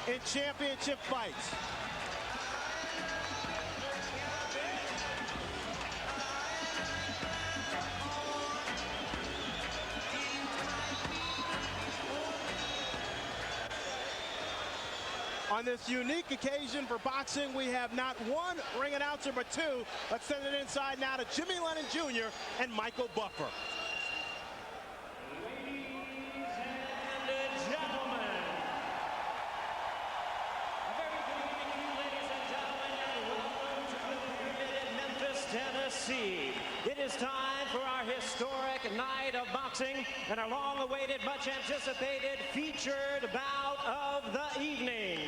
in championship fights. On this unique occasion for boxing, we have not one ring announcer, but two. Let's send it inside now to Jimmy Lennon Jr. and Michael Buffer. Ladies and gentlemen, a very good evening to you, ladies and gentlemen, and welcome to the Pyramid in Memphis, Tennessee. It is time for our historic night of boxing and our long-awaited, much-anticipated featured bout of the evening.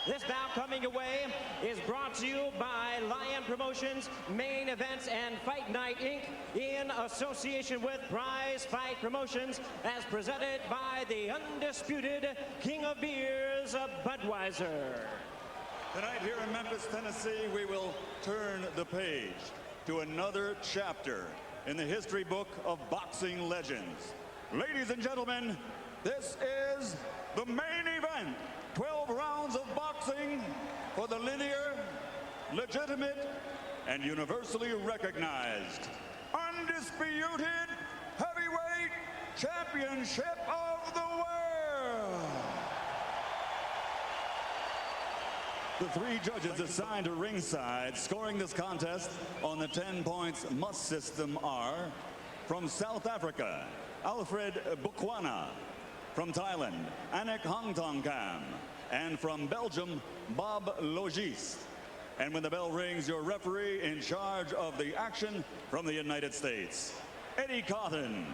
This bout coming your way is brought to you by Lion Promotions, Main Events, and Fight Night, Inc. in association with Prize Fight Promotions, as presented by the undisputed King of Beers, Budweiser. Tonight here in Memphis, Tennessee, we will turn the page to another chapter in the history book of boxing legends. Ladies and gentlemen, this is the main event. 12 rounds of boxing for the linear, legitimate, and universally recognized, undisputed heavyweight championship of the world. The three judges assigned to ringside scoring this contest on the 10 points must system are from South Africa, Alfred Buqwana; from Thailand, Anek Hongtongkam; and from Belgium, Bob Logist. And when the bell rings, your referee in charge of the action from the United States, Eddie Cotton.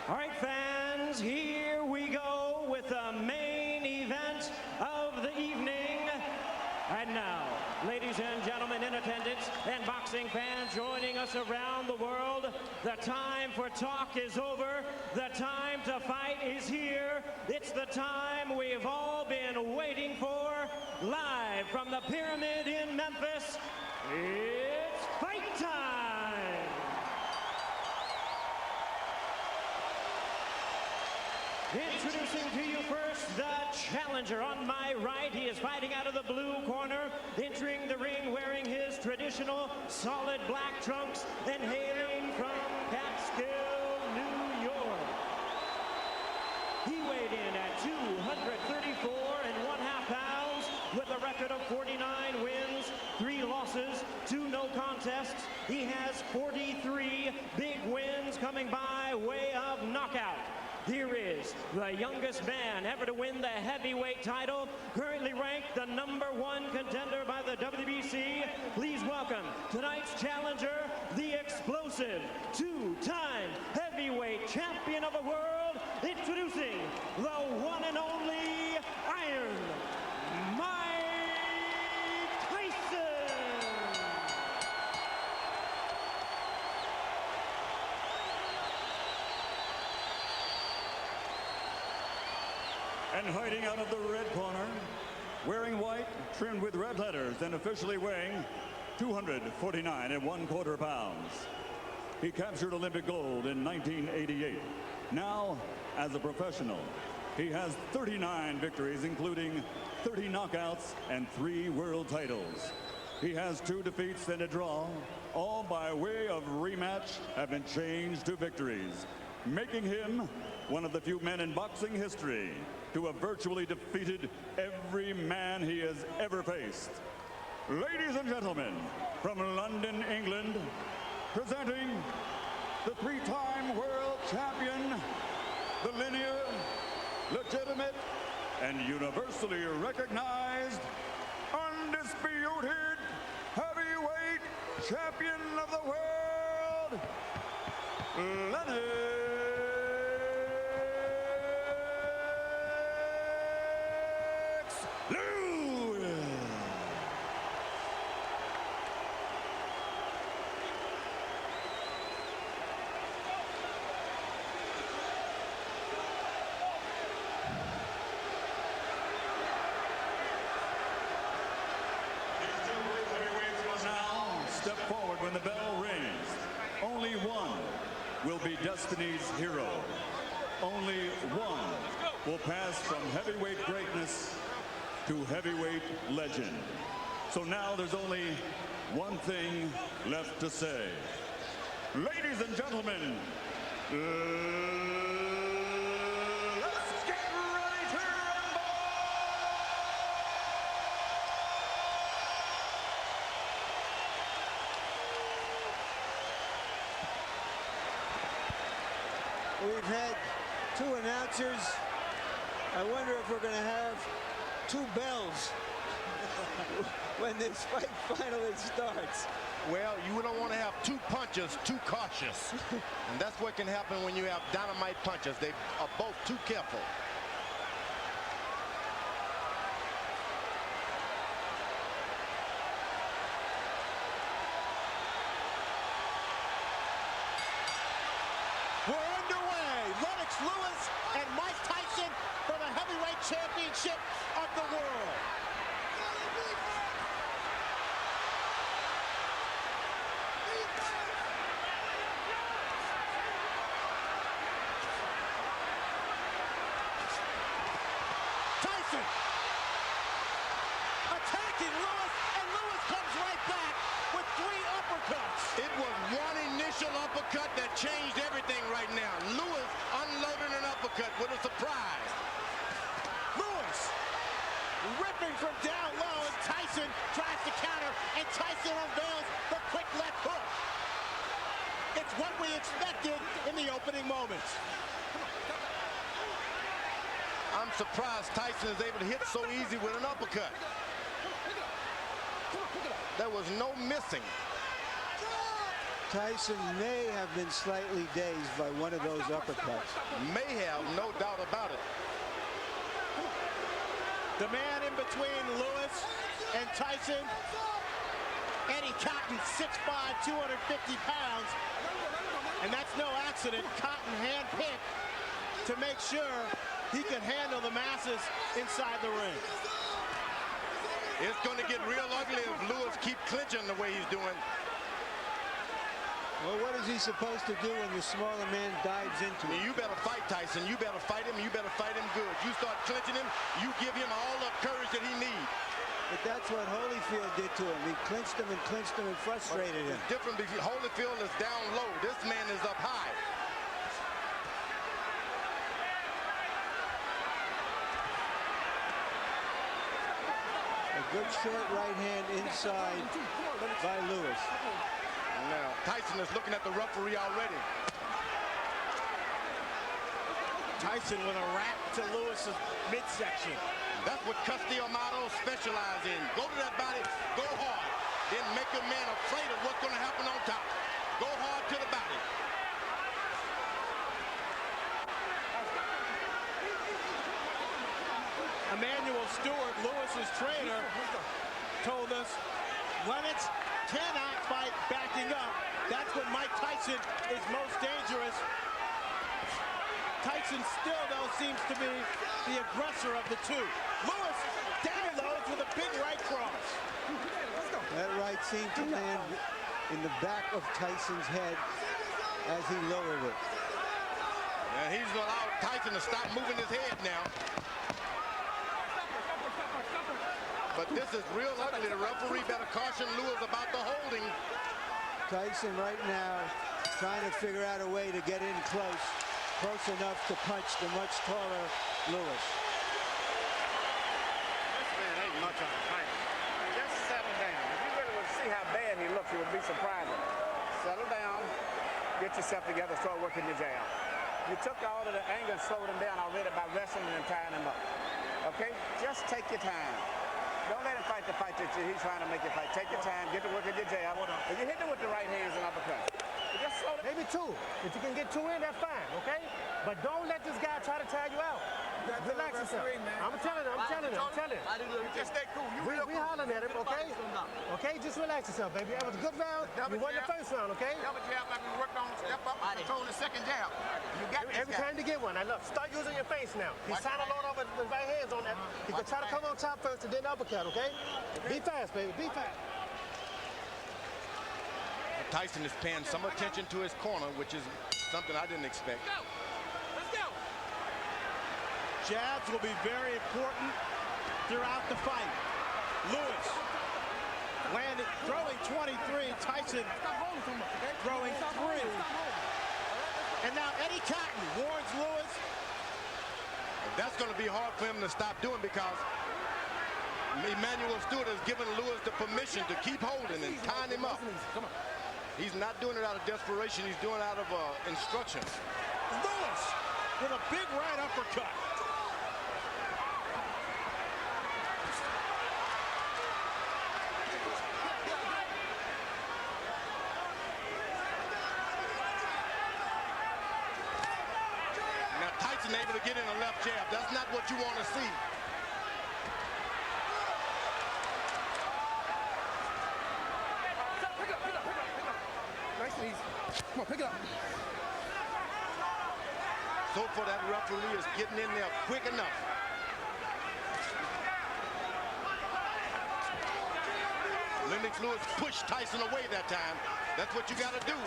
All right, fans, here we go with the main event of the evening. And now, ladies and gentlemen in attendance and boxing fans joining us around the world, the time for talk is over. The time to fight is here. It's the time we've all been waiting for. Live from the Pyramid in Memphis, it's fight time! Introducing to you first the challenger. On my right, he is fighting out of the blue corner, entering the ring wearing his traditional solid black trunks and hailing from Catskill, New York. He weighed in at 234 1/2 pounds with a record of 49 wins, 3 losses, 2 no contests. He has 43 big wins coming by way of knockout. Here is the youngest man ever to win the heavyweight title, currently ranked the #1 contender by the WBC. Please welcome tonight's challenger, the explosive 2-time heavyweight champion of the world, introducing the one and only Iron Tyson. And fighting out of the red corner, wearing white, trimmed with red letters, and officially weighing 249 1/4 pounds. He captured Olympic gold in 1988. Now, as a professional, he has 39 victories, including 30 knockouts and 3 world titles. He has 2 defeats and a draw. All by way of rematch have been changed to victories, making him one of the few men in boxing history to have virtually defeated every man he has ever faced. Ladies and gentlemen, from London, England, presenting the 3-time world champion, the linear, legitimate, and universally recognized, undisputed heavyweight champion of the world, Lennox. Step forward when the bell rings. Only one will be Destiny's hero. Only one will pass from heavyweight greatness to heavyweight legend. So now there's only one thing left to say. Ladies and gentlemen, let's get ready to rumble! We've had two announcers. I wonder if we're going to have two bells when this fight finally starts. Well, you don't want to have two punchers too cautious. And that's what can happen when you have dynamite punchers. They are both too careful. We're underway. Lennox Lewis and Mike Tyson for the heavyweight championship of the world. Tyson attacking Lewis, and Lewis comes right back with 3 uppercuts. It was one initial uppercut that changed everything right now. Lewis unloaded an uppercut with a surprise. Lewis ripping from down low, and Tyson tries to counter, and Tyson unveils the quick left hook. It's what we expected in the opening moments. I'm surprised Tyson is able to hit so easy with an uppercut. There was no missing. Tyson may have been slightly dazed by one of those uppercuts. May have, no doubt about it. The man in between Lewis and Tyson, Eddie Cotton, 6'5", 250 pounds. And that's no accident. Cotton handpicked to make sure he could handle the masses inside the ring. It's going to get real ugly if Lewis keeps clinching the way he's doing. Well, what is he supposed to do when the smaller man dives into him? You better fight Tyson. You better fight him. You better fight him good. You start clinching him, you give him all the courage that he needs. But that's what Holyfield did to him. He clinched him and frustrated him. It's different because Holyfield is down low. This man is up high. A good short right hand inside by Lewis. Now, Tyson is looking at the referee already. Tyson with a wrap to Lewis's midsection. That's what Castillo specialize in. Go to that body, go hard. Then make a man afraid of what's going to happen on top. Go hard to the body. Emmanuel Stewart, Lewis's trainer, told us Lennox cannot fight backing up. That's when Mike Tyson is most dangerous. Tyson still, though, seems to be the aggressor of the two. Lewis downloads with a big right cross. That right seemed to land in the back of Tyson's head as he lowered it. And he's allowed Tyson to stop moving his head now. But this is real ugly. The referee better caution Lewis about the holding. Tyson right now trying to figure out a way to get in close enough to punch the much taller Lewis. This man ain't much on the fight. Just settle down. If you really would see how bad he looks, it would be surprising. Settle down, get yourself together, start working your jab. You took all of the anger and slowed him down already by wrestling and tying him up. Okay? Just take your time. Don't let him fight the fight that he's trying to make you fight. Take your time, get to work at your jab. If you hit him with the right hands and uppercut, just slow down. Maybe 2. If you can get 2 in, that's fine, okay? But don't let this guy try to tire you out. Relax yourself. I'm telling him. Just stay cool. We hollering at him, okay? Okay, just relax yourself, baby. That was a good round. You won the first round, okay? Double jab like we worked on. Step up and control the second jab. You got this Every time you get one. Now look, start using your face now. He's trying to load up with his right hands on that. He can try to come on top first and then uppercut, okay? Be fast, baby. Be fast. Tyson is paying some attention to his corner, which is something I didn't expect. Let's go. Jabs will be very important throughout the fight. Lewis landed, throwing 23. Tyson throwing 3. And now Eddie Cotton warns Lewis. That's going to be hard for him to stop doing because Emmanuel Stewart has given Lewis the permission to keep holding and tying him up. He's not doing it out of desperation. He's doing it out of instructions. Lewis with a big right uppercut. Now Tyson able to get in a left jab. That's not what you want to see. Come on, pick it up. So far, that referee is getting in there quick enough. Lennox Lewis pushed Tyson away that time. That's what you got to do.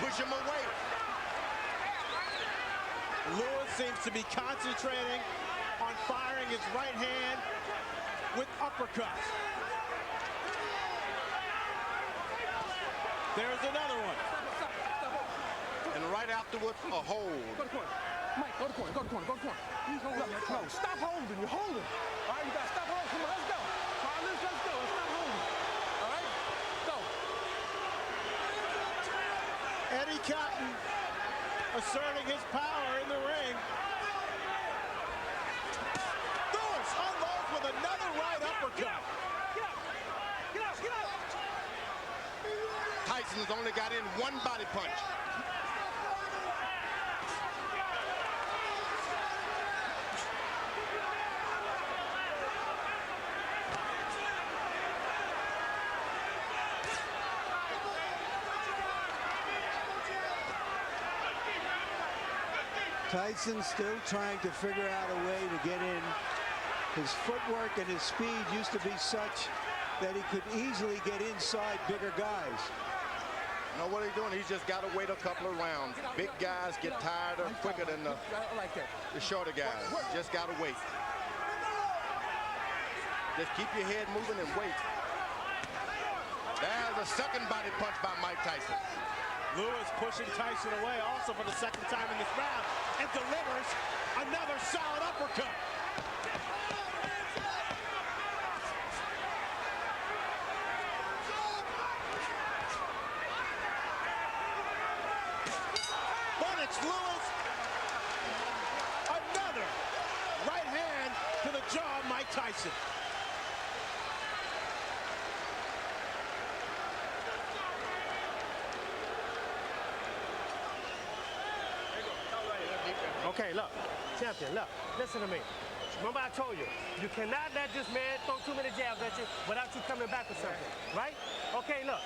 Push him away. Lewis seems to be concentrating on firing his right hand with uppercuts. There's another one. And right afterwards, a hold. Go to corner. Mike, go to corner, go to corner, go to corner. He's holding. No, stop holding. You're holding. All right, you got to stop holding. Come on, let's go. All right, let's go. Let's stop holding. All right, go. Eddie Cotton asserting his power in the ring. Lewis unloads with another right uppercut. Get up. Get up. Get up. Tyson's only got in one body punch. Tyson still trying to figure out a way to get in. His footwork and his speed used to be such that he could easily get inside bigger guys. You know what he's doing? He's just got to wait a couple of rounds. Big guys get tired quicker than the shorter guys. Just got to wait. Just keep your head moving and wait. There's a second body punch by Mike Tyson. Lewis pushing Tyson away also for the second time in this round and delivers another solid uppercut. Lennox Lewis, another right hand to the jaw of Mike Tyson. Okay, look, champion, look, listen to me. Remember I told you, you cannot let this man throw too many jabs at you without you coming back with something, right? Okay, look,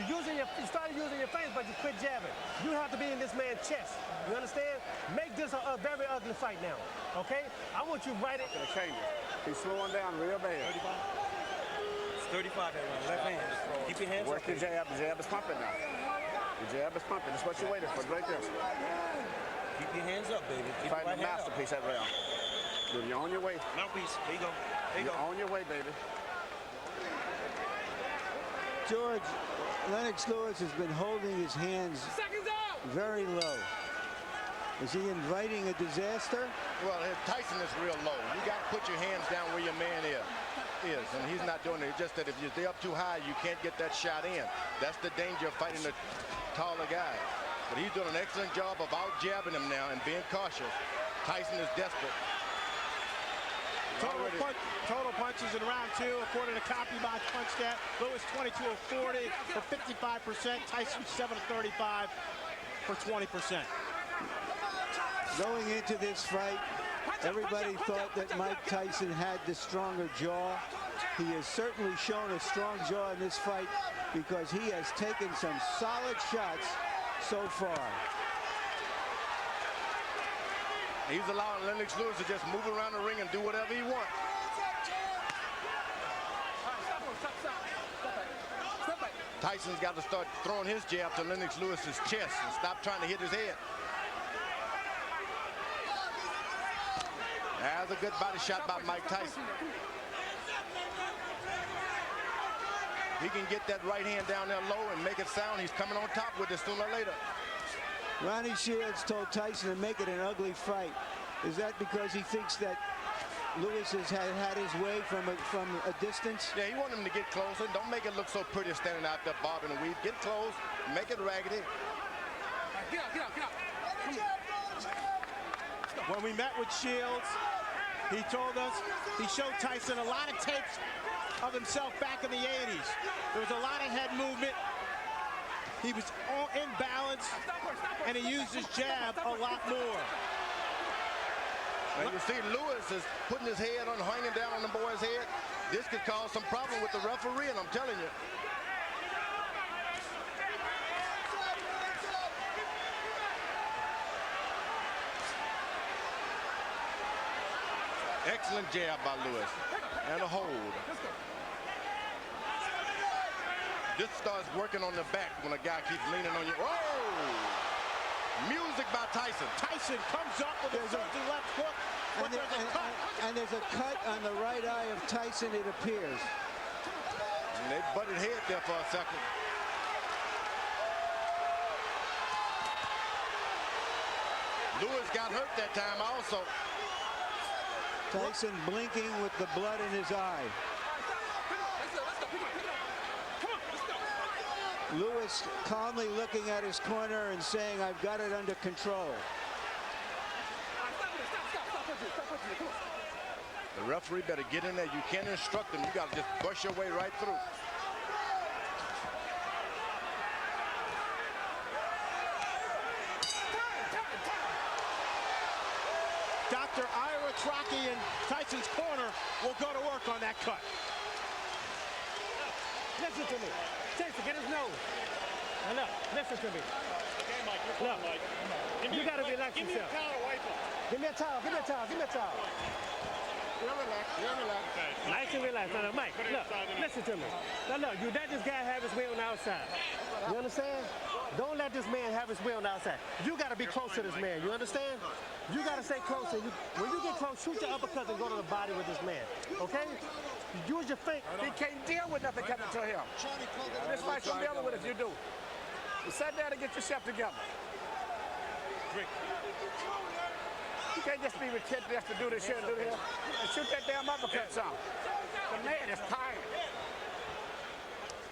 you started using your face, but you quit jabbing. You have to be in this man's chest. You understand? Make this a very ugly fight now, okay? I want you right in. Gonna change it. He's slowing down real bad. 35? It's 35 that one. Left hand. Keep your hands Work up. your jab. The jab is pumping now. The jab is pumping. That's what you're waiting for, right there. Keep your hands up, baby. Keep Fighting your the right hand masterpiece that round. Dude, you're on your way. up. Mouthpiece. There you go. There you You're go. on your way, baby. George, Lennox Lewis has been holding his hands very low. Is he inviting a disaster? Well, Tyson is real low. You got to put your hands down where your man is, and he's not doing it. It's just that if you're up too high, you can't get that shot in. That's the danger of fighting the taller guy. But he's doing an excellent job of out-jabbing him now and being cautious. Tyson is desperate. Total punches in round 2, according to CompuBox Punch Stat. Lewis 22 of 40 for 55%. Tyson 7 of 35 for 20%. Going into this fight, everybody thought that Mike Tyson had the stronger jaw. He has certainly shown a strong jaw in this fight because he has taken some solid shots so far. He's allowing Lennox Lewis to just move around the ring and do whatever he wants. Tyson's got to start throwing his jab to Lennox Lewis's chest and stop trying to hit his head. There's was a good body shot by Mike Tyson. He can get that right hand down there low and make it sound. He's coming on top with it sooner or later. Ronnie Shields told Tyson to make it an ugly fight. Is that because he thinks that Lewis has had his way from a distance? Yeah, he wanted him to get closer. Don't make it look so pretty standing out there bobbing and weave. Get close, make it raggedy. Get out. When we met with Shields, he told us he showed Tyson a lot of tapes of himself back in the 80s. There was a lot of head movement. He was all in balance, and he used his jab a lot more. And you see Lewis is putting his head on, hanging down on the boy's head. This could cause some problem with the referee, and I'm telling you. Excellent jab by Lewis. And a hold. This starts working on the back when a guy keeps leaning on you. Oh! Music by Tyson. Tyson comes up with a surging left hook. And there's a cut on the right eye of Tyson, it appears. And they butted head there for a second. Lewis got hurt that time also. Tyson blinking with the blood in his eye. Lewis calmly looking at his corner and saying, I've got it under control. The referee better get in there. You can't instruct him. You got to just push your way right through. Dr. Ira Trocchi in Tyson's corner will go to work on that cut. Listen to me. Tyson, get his nose. Now look, listen to me. Okay, Mike, you're Look, Mike. you got to relax Give me a yourself. towel, wipe it. Give me a towel, give me a towel, give me a towel. You're relaxed. Okay. Nice and relaxed. Now, Mike, look, listen to me. Now, look, you let this guy have his way on the outside. You understand? Don't let this man have his way on the outside. You got to be close to this man. You understand? You got to stay close. When you get close, shoot your uppercut and go to the body with this man. Okay? Use your feet. He can't deal with nothing coming to him. This fight's gonna be over with if you do. You sit down and get yourself together. You can't just be retentive just to do this here and do this. And shoot that damn uppercut some. The man is tired.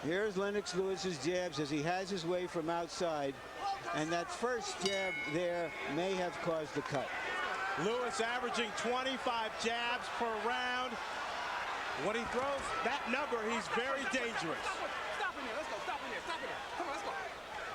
Here's Lennox Lewis's jabs as he has his way from outside. And that first jab there may have caused the cut. Lewis averaging 25 jabs per round. When he throws that number, he's very dangerous. Stop in there. Let's go. Stop in there. Stop in there. Come on, let's go.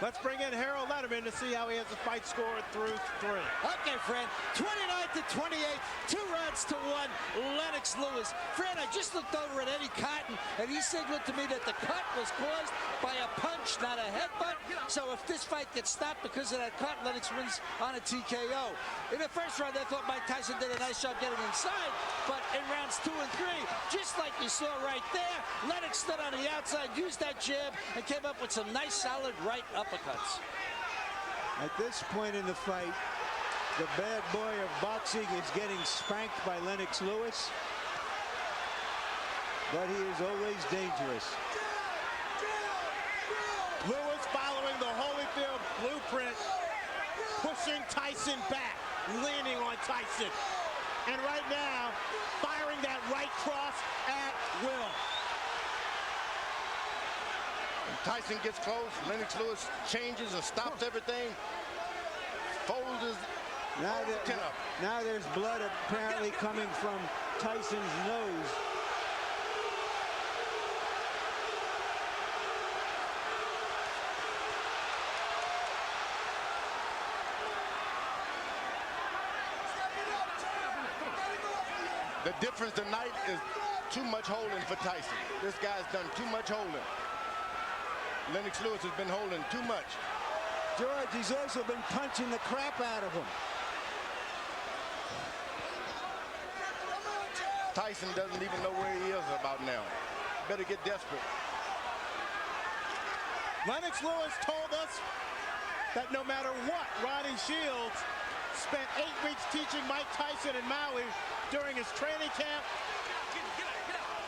Let's bring in Harold Letterman to see how he has the fight scored through 3. Okay, Fred, 29-28, 2 rounds to 1, Lennox Lewis. Fred, I just looked over at Eddie Cotton, and he signaled to me that the cut was caused by a punch, not a headbutt. So if this fight gets stopped because of that cut, Lennox wins on a TKO. In the first round, I thought Mike Tyson did a nice job getting inside, but in rounds 2 and 3, just like you saw right there, Lennox stood on the outside, used that jab, and came up with some nice, solid right uppercuts. At this point in the fight, the bad boy of boxing is getting spanked by Lennox Lewis, but he is always dangerous. Lewis following the Holyfield blueprint, pushing Tyson back, leaning on Tyson. And right now, firing that right cross at will. Tyson gets close. Lennox Lewis changes and stops everything. Folds his chin up. Now there's blood apparently coming from Tyson's nose. The difference tonight is too much holding for Tyson. This guy's done too much holding. Lennox Lewis has been holding too much. George, he's also been punching the crap out of him. Tyson doesn't even know where he is about now. Better get desperate. Lennox Lewis told us that no matter what, Ronnie Shields spent 8 weeks teaching Mike Mike Tyson in Maui during his training camp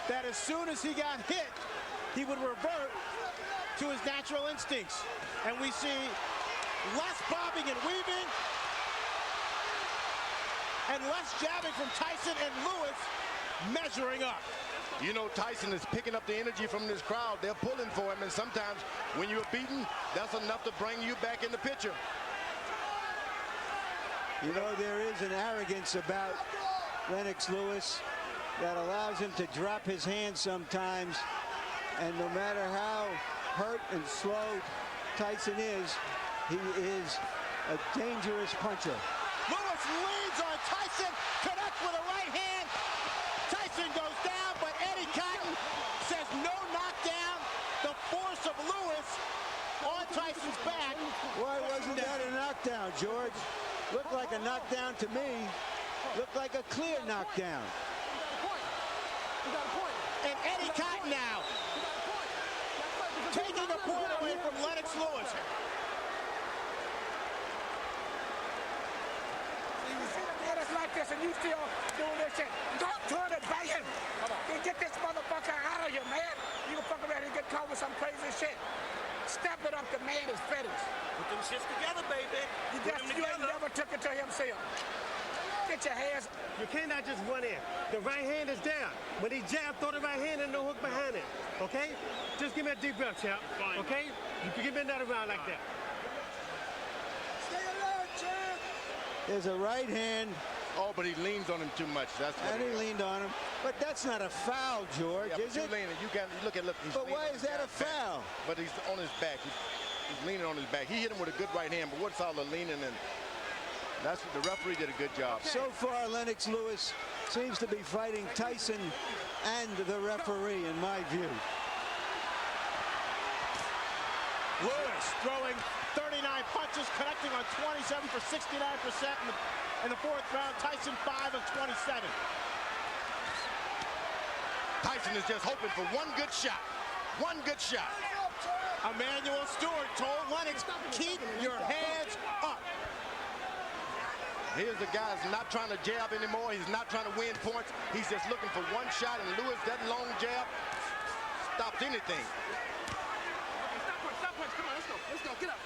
that as soon as he got hit, he would revert to his natural instincts. And we see less bobbing and weaving and less jabbing from Tyson, and Lewis measuring up. You know, Tyson is picking up the energy from this crowd. They're pulling for him, and sometimes when you're beaten, that's enough to bring you back in the picture. You know, there is an arrogance about Lennox Lewis that allows him to drop his hands sometimes, and no matter how hurt and slow Tyson is, he is a dangerous puncher. Lewis leads on Tyson, connects with a right hand. Tyson goes down, but Eddie Cotton says no knockdown. The force of Lewis on Tyson's back. Why wasn't that a knockdown, George? Looked like a knockdown to me. Looked like a clear knockdown. And Eddie Cotton now taking a point away from Lennox Lewis. It's like this, and you still doing this shit. Don't turn it back in. You get this motherfucker out of you, man. You can fuck around and get caught with some crazy shit. Step it up, the man is finished. Put them shits together, baby. You ain't never took it to himself. Get your hands. You cannot just run in. The right hand is down. When he jab, throw the right hand and no hook behind it. Okay? Just give me a deep breath, champ. Okay? You can give me another round like that. Stay alert, champ. There's a right hand. Oh, but he leans on him too much. That's what And he leaned on him. But that's not a foul, George, yeah, is it? You got look. He's But why is that a foul? Back. But he's on his back. He's leaning on his back. He hit him with a good right hand, but what's all the leaning? And that's what the referee did a good job. So far, Lennox Lewis seems to be fighting Tyson and the referee, in my view. Lewis throwing 39 punches, connecting on 27 for 69% in the fourth round. Tyson 5 of 27. Tyson is just hoping for one good shot. One good shot. Emmanuel Stewart told Lennox, keep your hands up. Here's the guy who's not trying to jab anymore. He's not trying to win points. He's just looking for one shot, and Lewis, that long jab stops anything. Come on, let's go, get up.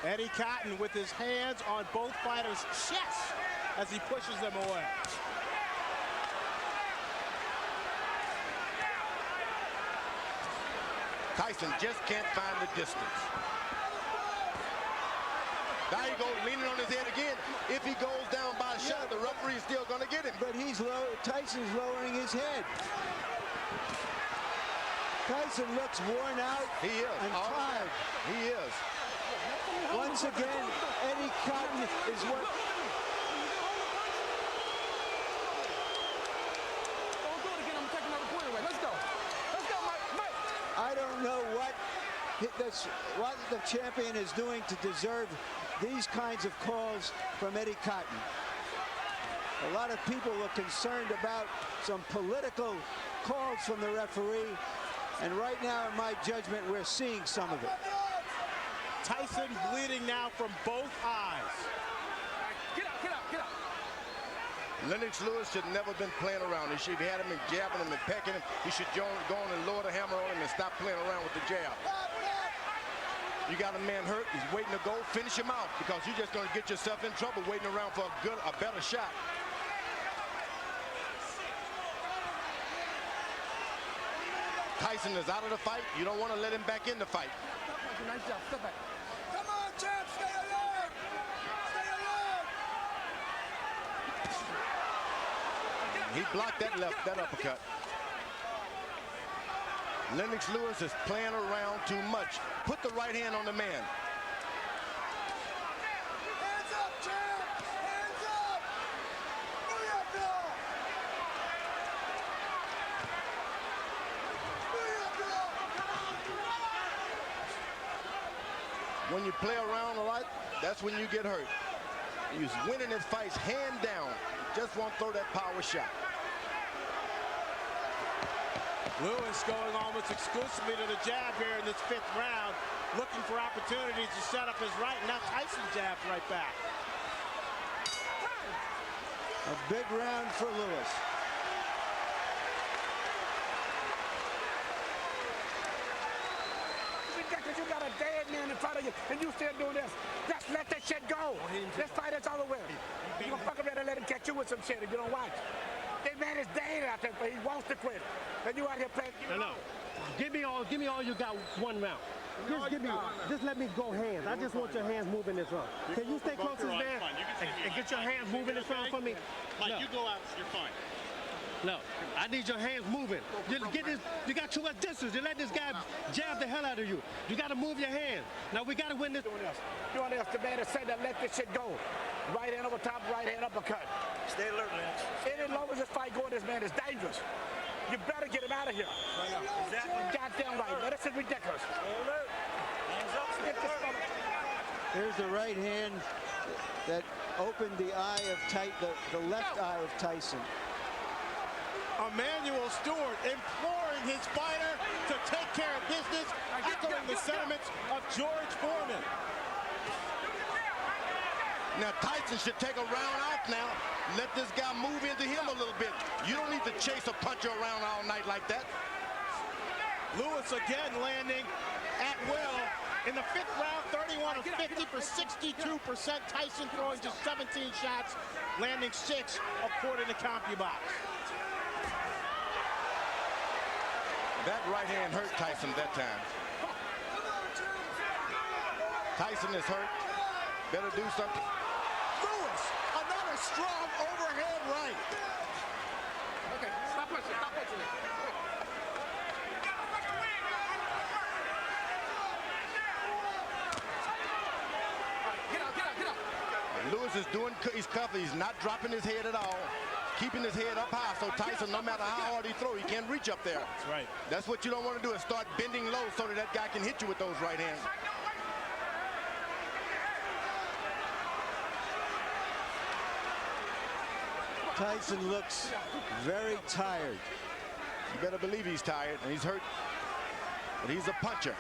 Eddie Cotton with his hands on both fighters' chests as he pushes them away. Tyson just can't find the distance. There he goes, leaning on his head again. If he goes down by a shot, the referee is still going to get him. But Tyson's lowering his head. Tyson looks worn out He is. and tired. He is. Once again, Eddie Cotton is what... I don't know what the champion is doing to deserve these kinds of calls from Eddie Cotton. A lot of people were concerned about some political calls from the referee, and right now, in my judgment, we're seeing some of it. Tyson bleeding now from both eyes. Get up. Lennox Lewis should never been playing around. He should have had him and jabbing him and pecking him. He should go on and lower the hammer on him and stop playing around with the jab. You got a man hurt. He's waiting to go. Finish him out, because you're just going to get yourself in trouble waiting around for a better shot. Tyson is out of the fight. You don't want to let him back in the fight. Nice job. Step back. Come on, champ. Stay alert. Stay alert. He blocked that uppercut. Lennox Lewis is playing around too much. Put the right hand on the man. Hands up, champ. Hands up. When you play around a lot, that's when you get hurt. He's winning his fights hand down. Just won't throw that power shot. Lewis going almost exclusively to the jab here in this fifth round, looking for opportunities to set up his right. Now Tyson jabs right back. A big round for Lewis. Because you got a dead man in front of you, and you still doing this. Just let that shit go. This fight is over with. You gonna fuck around and let him catch you with some shit if you don't watch. That man is dead out there, but he wants to quit. And you out here playing. No. Give me all you got one round. Just let me go hands. I just want your hands moving this round. Can you stay close to this man and get your hands moving this round for me? Mike, you go out, you're fine. No, I need your hands moving. You got too much distance. You let this guy jab the hell out of you. You got to move your hands. Now we got to win this. Doing this, the man has said that let this shit go. Right hand over top, right hand uppercut. Stay alert, Lennox. Any long as this fight going, this man is dangerous. You better get him out of here. Exactly. Goddamn right, man. This is ridiculous. Hands up. Get this fella. Here's the right hand that opened the eye of the left eye of Tyson. Emmanuel Stewart imploring his fighter to take care of business, echoing the sentiments of George Foreman. Now Tyson should take a round off now. Let this guy move into him a little bit. You don't need to chase a puncher around all night like that. Lewis again landing at will. In the fifth round, 31 of 50 for 62%. Tyson throwing just 17 shots, landing 6 according to CompuBox. That right hand hurt Tyson that time. Tyson is hurt. Better do something. Lewis, another strong overhand right. Okay, stop pushing, stop pushing. Get up. Lewis is doing, he's cuffing. He's not dropping his head at all. Keeping his head up high, so Tyson, no matter how hard he throws, he can't reach up there. That's right. That's what you don't want to do, is start bending low so that guy can hit you with those right hands. Tyson looks very tired. You better believe he's tired, and he's hurt, but he's a puncher.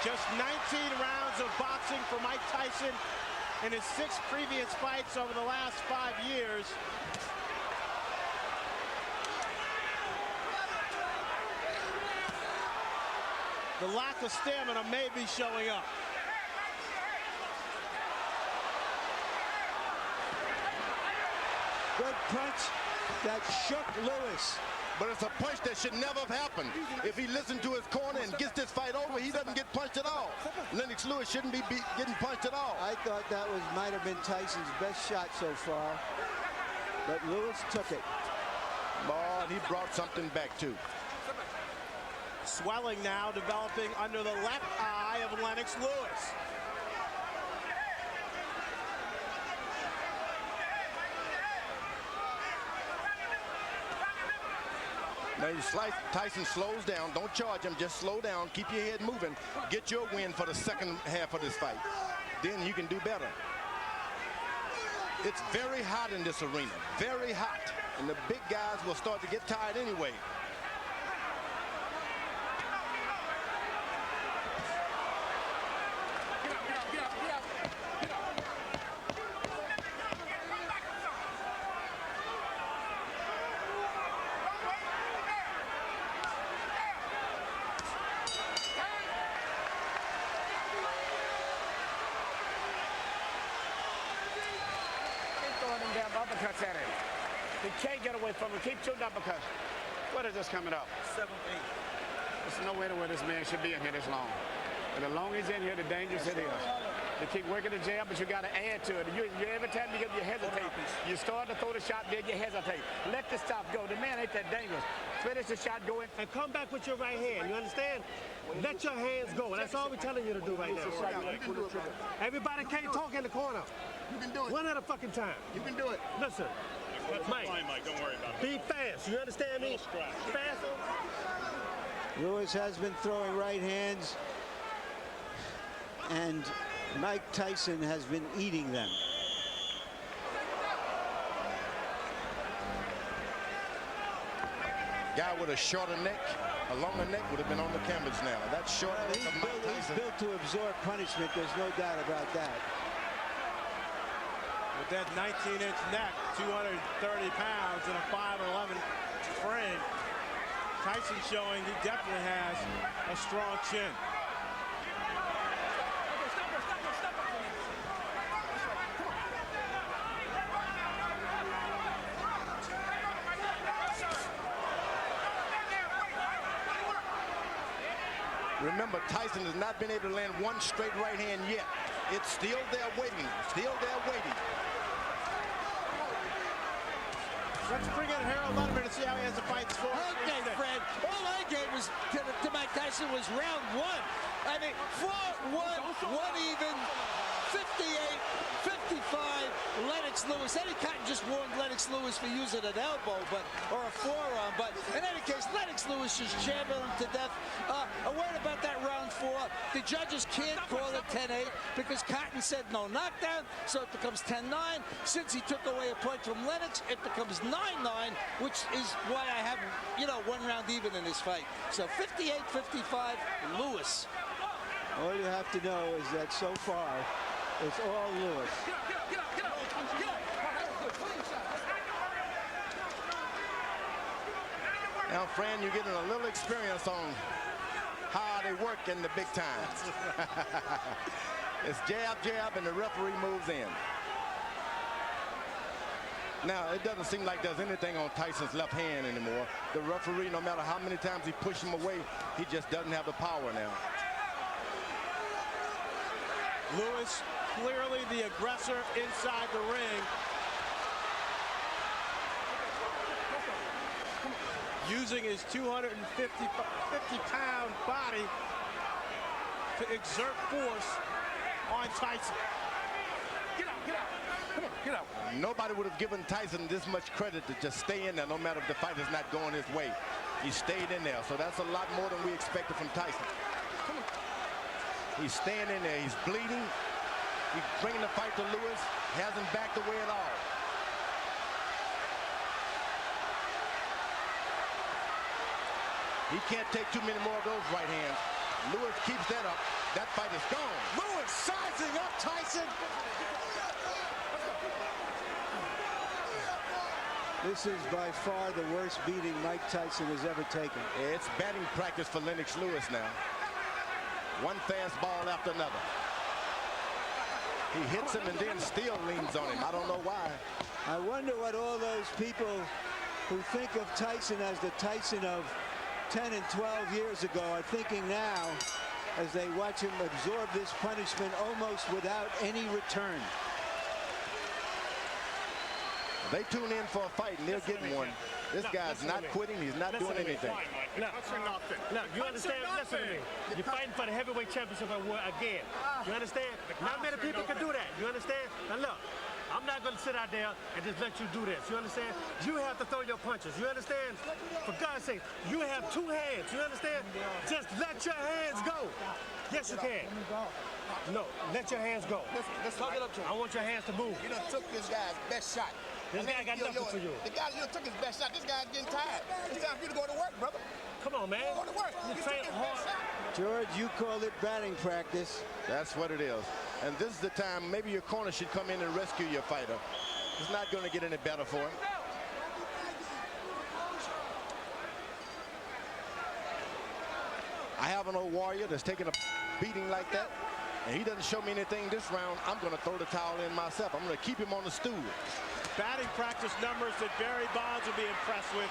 Just 19 rounds of boxing for Mike Tyson in his 6 previous fights over the last 5 years. The lack of stamina may be showing up. Good punch that shook Lewis. But it's a punch that should never have happened. If he listened to his corner and gets this fight over, he doesn't get punched at all. Lennox Lewis shouldn't be getting punched at all. I thought that might have been Tyson's best shot so far, but Lewis took it. Oh, and he brought something back too. Swelling now developing under the left eye of Lennox Lewis. Now you slice, Tyson slows down. Don't charge him, just slow down. Keep your head moving. Get your win for the second half of this fight. Then you can do better. It's very hot in this arena, very hot. And the big guys will start to get tired anyway. Uppercuts at him. He can't get away from him. Keep shooting uppercuts. What is this coming up? 7-8. There's no way to where this man should be in here this long. And the longer he's in here, the dangerous it is. You keep working the jab, but you got to add to it. Every time you hesitate, you start to throw the shot, then you hesitate. Let the stop go. The man ain't that dangerous. Finish the shot, go in. And come back with your right hand. You understand? Let your hands go. That's all we're telling you to do right now. Everybody can't talk in the corner. You can do it. One at a fucking time. You can do it. Listen, Mike, Don't worry about it. be fast. You understand me? Fast. Lewis has been throwing right hands, and Mike Tyson has been eating them. Guy with a shorter neck, a longer neck would have been on the canvas now. That short neck of Mike Tyson. He's built to absorb punishment. There's no doubt about that. With that 19-inch neck, 230 pounds, and a 5'11" frame, Tyson showing he definitely has a strong chin. Remember, Tyson has not been able to land one straight right hand yet. It's still there waiting. Still there waiting. Let's bring in Harold Letterman to see how he has the fight score. Okay, Fred. All I gave was to Mike Tyson was round one. I mean, 4-1, one even, 58, 55. Lennox Lewis. Eddie Cotton just warned Lennox Lewis for using an elbow, or a forearm. But in any case, Lennox Lewis just jammed him to death. A word about that round 4. The judges can't call it 10-8 because Cotton said no knockdown, so it becomes 10-9. Since he took away a point from Lennox, it becomes 9-9, which is why I have, one round even in this fight. So 58-55, Lewis. All you have to know is that so far, it's all Lewis. Now, Fran, you're getting a little experience on how they work in the big times. It's jab, jab, and the referee moves in. Now, it doesn't seem like there's anything on Tyson's left hand anymore. The referee, no matter how many times he pushes him away, he just doesn't have the power now. Lewis, clearly the aggressor inside the ring. Using his 250-pound body to exert force on Tyson. Get out, get out. Come on, get out. Nobody would have given Tyson this much credit to just stay in there, no matter if the fight is not going his way. He stayed in there, so that's a lot more than we expected from Tyson. He's staying in there. He's bleeding. He's bringing the fight to Lewis. Hasn't backed away at all. He can't take too many more of those right hands. Lewis keeps that up. That fight is gone. Lewis sizing up Tyson. This is by far the worst beating Mike Tyson has ever taken. It's batting practice for Lennox Lewis now. One fastball after another. He hits him and then still leans on him. I don't know why. I wonder what all those people who think of Tyson as the Tyson of 10 and 12 years ago are thinking now as they watch him absorb this punishment almost without any return. They tune in for a fight and they're getting one. This guy's not quitting. He's not doing anything. Look, you understand? Listen to me. You're fighting for the heavyweight championship again. You understand? Not many people can do that. You understand? Now look, I'm not going to sit out there and just let you do this. You understand? You have to throw your punches. You understand? For God's sake, you have 2 hands. You understand? Just let your hands go. Yes, you can. No, let your hands go. I want your hands to move. You done took this guy's best shot. This guy got nothing for you. The guy, you took his best shot. This guy's getting tired. It's time for you to go to work, brother. Come on, man. Go to work. You train hard. George, you called it batting practice. That's what it is. And this is the time maybe your corner should come in and rescue your fighter. It's not going to get any better for him. I have an old warrior that's taking a beating like that, and he doesn't show me anything this round. I'm going to throw the towel in myself. I'm going to keep him on the stool. Batting practice numbers that Barry Bonds will be impressed with.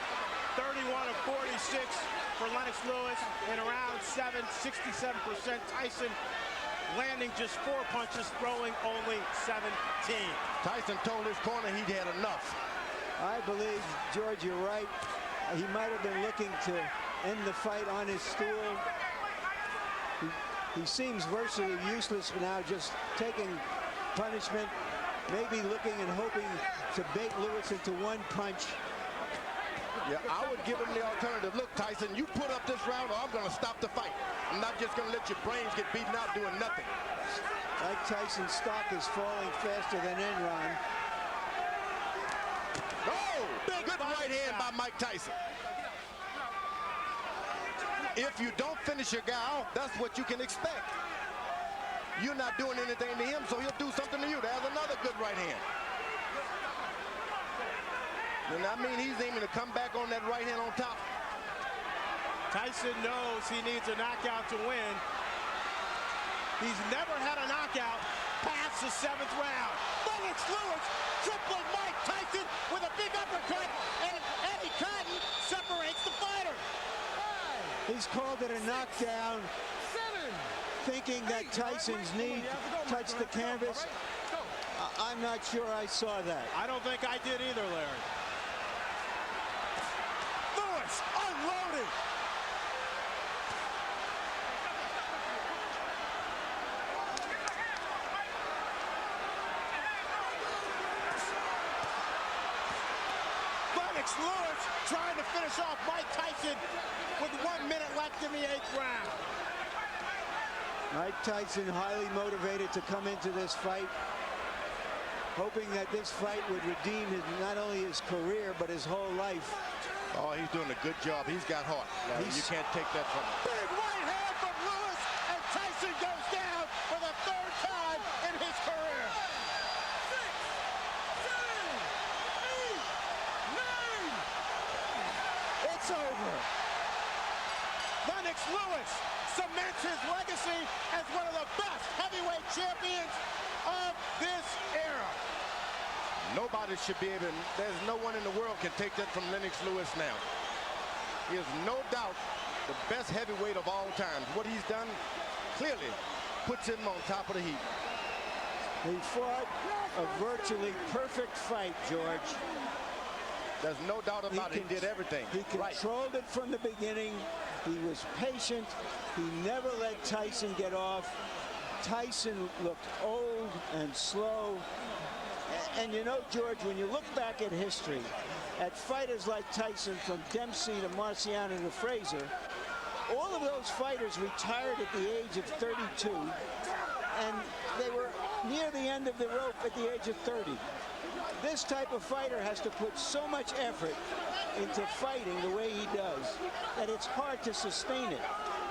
31 of 46 for Lennox Lewis in round 7, 67%. Tyson landing just 4 punches, throwing only 17. Tyson told his corner he'd had enough. I believe, George, you're right. He might have been looking to end the fight on his stool. He seems virtually useless now, just taking punishment, maybe looking and hoping to bait Lewis into one punch. Yeah, I would give him the alternative. Look, Tyson, you put up this round or I'm going to stop the fight. I'm not just going to let your brains get beaten out doing nothing. Mike Tyson's stock is falling faster than Enron. Oh, good right hand by Mike Tyson. If you don't finish your guy off, that's what you can expect. You're not doing anything to him, so he'll do something to you. There's another good right hand. And I mean, he's aiming to come back on that right hand on top. Tyson knows he needs a knockout to win. He's never had a knockout past the 7th round. Lennox Lewis tripling Mike Tyson with a big uppercut, and Eddie Cotton separates the fighter. He's called it a knockdown, thinking that Tyson's knee touched the canvas. I'm not sure I saw that. I don't think I did either, Larry. Lewis unloading. Lennox Lewis trying to finish off Mike Tyson with 1 minute left in the 8th round. Mike Tyson highly motivated to come into this fight, hoping that this fight would redeem not only his career, but his whole life. Oh, he's doing a good job. He's got heart. You can't take that from him. Big right hand from Lewis, and Tyson goes down for the 3rd time in his career. 6, 7, 8, 9. It's over. Lennox Lewis cements his legacy as one of the best heavyweight champions of this era. Nobody should be able, there's no one in the world can take that from Lennox Lewis now. He is no doubt the best heavyweight of all time. What he's done clearly puts him on top of the heap. He fought a virtually perfect fight, George. There's no doubt about it. He did everything. He controlled it from the beginning. He was patient. He never let Tyson get off. Tyson looked old and slow. And you know, George, when you look back at history, at fighters like Tyson, from Dempsey to Marciano to Frazier, all of those fighters retired at the age of 32, and they were near the end of the rope at the age of 30. This type of fighter has to put so much effort into fighting the way he does that it's hard to sustain it.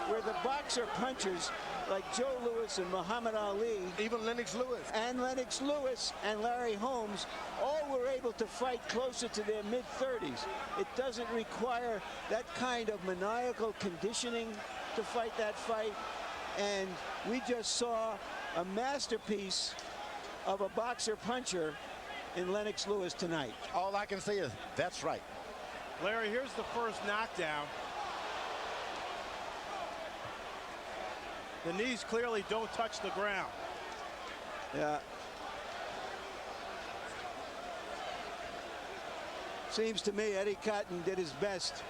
Where the boxer punchers like Joe Louis and Muhammad Ali, even Lennox Lewis, and Larry Holmes, all were able to fight closer to their mid-30s. It doesn't require that kind of maniacal conditioning to fight that fight. And we just saw a masterpiece of a boxer puncher in Lennox Lewis tonight. All I can say is that's right. Larry, here's the first knockdown. The knees clearly don't touch the ground. Yeah. Seems to me Eddie Cotton did his best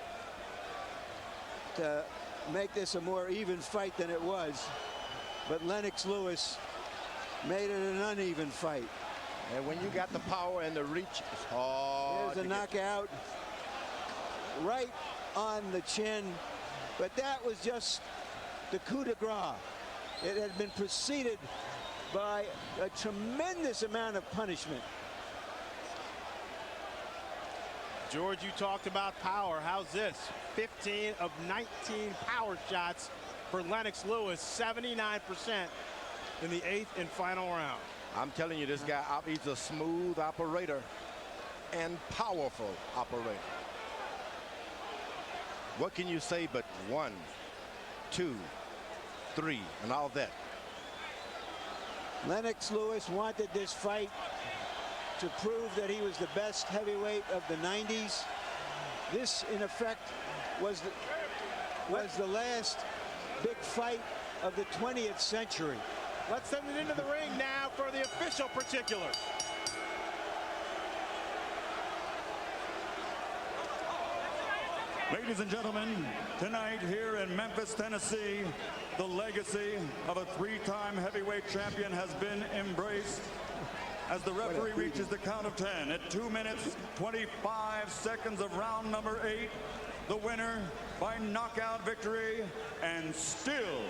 to make this a more even fight than it was. But Lennox Lewis made it an uneven fight. And when you got the power and the reach, it's hard. There's a knockout right on the chin. But that was just the coup de grace. It had been preceded by a tremendous amount of punishment. George, you talked about power. How's this? 15 of 19 power shots for Lennox Lewis, 79% in the 8th and final round. I'm telling you, this guy, he's a smooth operator and powerful operator. What can you say but 1, 2, 3, and all that? Lennox Lewis wanted this fight to prove that he was the best heavyweight of the 90s. This, in effect, was the last big fight of the 20th century. Let's send it into the ring now for the official particulars. Ladies and gentlemen, tonight here in Memphis, Tennessee, the legacy of a 3-time heavyweight champion has been embraced as the referee reaches the count of 10 at 2 minutes, 25 seconds of round number 8. The winner by knockout victory, and still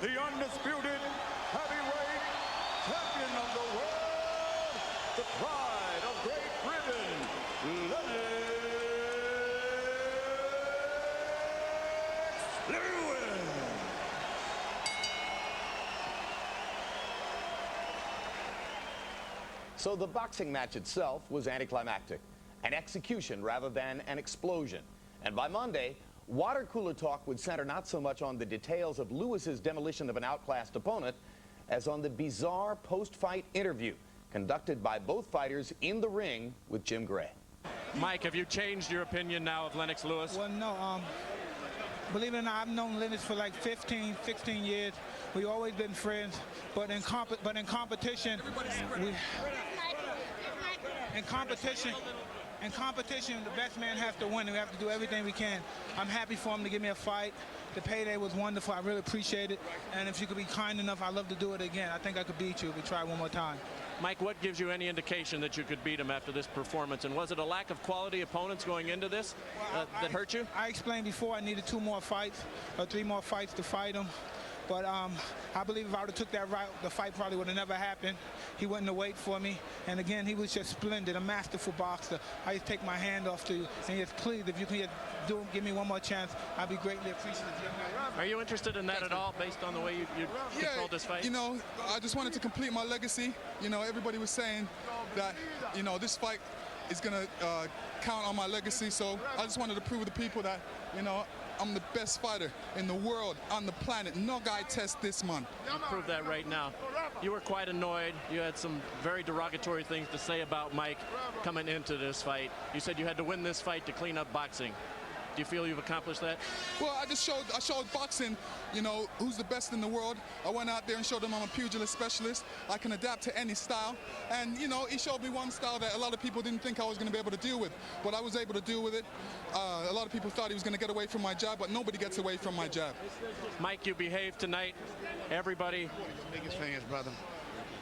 the undisputed heavyweight champion of the world, the pride of Great Britain, Lennox Lewis. So the boxing match itself was anticlimactic, an execution rather than an explosion. And by Monday, water cooler talk would center not so much on the details of Lewis's demolition of an outclassed opponent as on the bizarre post-fight interview conducted by both fighters in the ring with Jim Gray. Mike, have you changed your opinion now of Lennox Lewis? Well, no. Believe it or not, I've known Lennox for like 15, 16 years. We've always been friends, but in competition, the best man has to win. We have to do everything we can. I'm happy for him to give me a fight. The payday was wonderful. I really appreciate it. And if you could be kind enough, I'd love to do it again. I think I could beat you if we try one more time. Mike, what gives you any indication that you could beat him after this performance? And was it a lack of quality opponents going into this that hurt you? I explained before I needed 2 more fights or 3 more fights to fight him. But I believe if I would have took that route, the fight probably would have never happened. He wouldn't have waited for me. And again, he was just splendid, a masterful boxer. I just take my hand off to you. And just please, if you can give me one more chance, I'd be greatly appreciative. Are you interested in that at all, based on the way you controlled this fight? You know, I just wanted to complete my legacy. You know, everybody was saying that, you know, this fight is going to count on my legacy. So I just wanted to prove to the people that, you know, I'm the best fighter in the world, on the planet. No guy tests this, man. You prove that right now. You were quite annoyed. You had some very derogatory things to say about Mike coming into this fight. You said you had to win this fight to clean up boxing. Do you feel you've accomplished that? Well, I showed boxing, you know, who's the best in the world. I went out there and showed them I'm a pugilist specialist. I can adapt to any style. And, you know, he showed me one style that a lot of people didn't think I was going to be able to deal with. But I was able to deal with it. A lot of people thought he was going to get away from my jab, but nobody gets away from my jab. Mike, you behaved tonight. Everybody. Biggest fans, brother.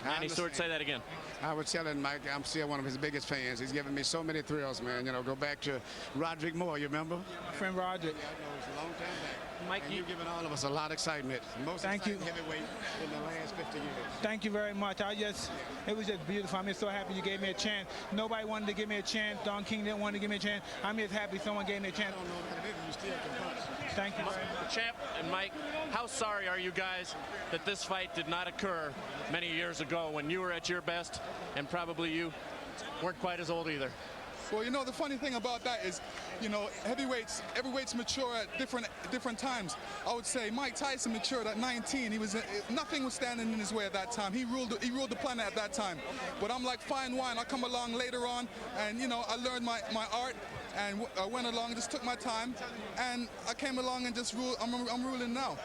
Manny Stewart, say that again. I was telling Mike, I'm still one of his biggest fans. He's given me so many thrills, man. You know, go back to Roderick Moore, you remember? My friend Roderick. It's a long time back. Mike, you've given all of us a lot of excitement. Most exciting heavyweight in the last 50 years. Thank you very much. It was just beautiful. I'm just so happy you gave me a chance. Nobody wanted to give me a chance. Don King didn't want to give me a chance. I'm just happy someone gave me a chance. I don't know what it is. You still can punch. Thank you very much. Champ and Mike, how sorry are you guys that this fight did not occur many years ago when you were at your best and probably you weren't quite as old either? Well, you know, the funny thing about that is, you know, heavyweights mature at different times. I would say Mike Tyson matured at 19. Nothing was standing in his way at that time. He ruled the planet at that time. But I'm like fine wine. I come along later on, and you know, I learned my art, and I went along, just took my time, and I came along and just ruled. I'm ruling now.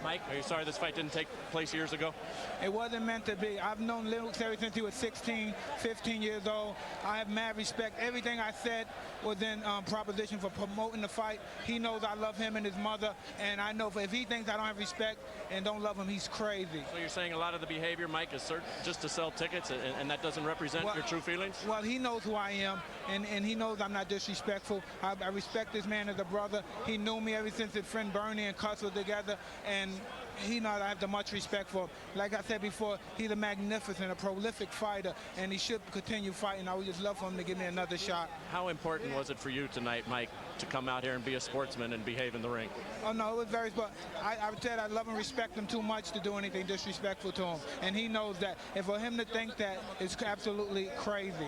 Mike, are you sorry this fight didn't take place years ago? It wasn't meant to be. I've known Lennox ever since he was 16, 15 years old. I have mad respect. Everything I said was in proposition for promoting the fight. He knows I love him and his mother, and I know if he thinks I don't have respect and don't love him, he's crazy. So you're saying a lot of the behavior, Mike, is just to sell tickets, and that doesn't represent your true feelings? Well, he knows who I am, and he knows I'm not disrespectful. I respect this man as a brother. He knew me ever since his friend Bernie and Cuss were together, and he knows I have the much respect for him. Like I said before, he's a magnificent, a prolific fighter, and he should continue fighting. I would just love for him to give me another shot. How important was it for you tonight, Mike, to come out here and be a sportsman and behave in the ring? Oh, no, it was very, but I said I love and respect him too much to do anything disrespectful to him. And he knows that. And for him to think that is absolutely crazy.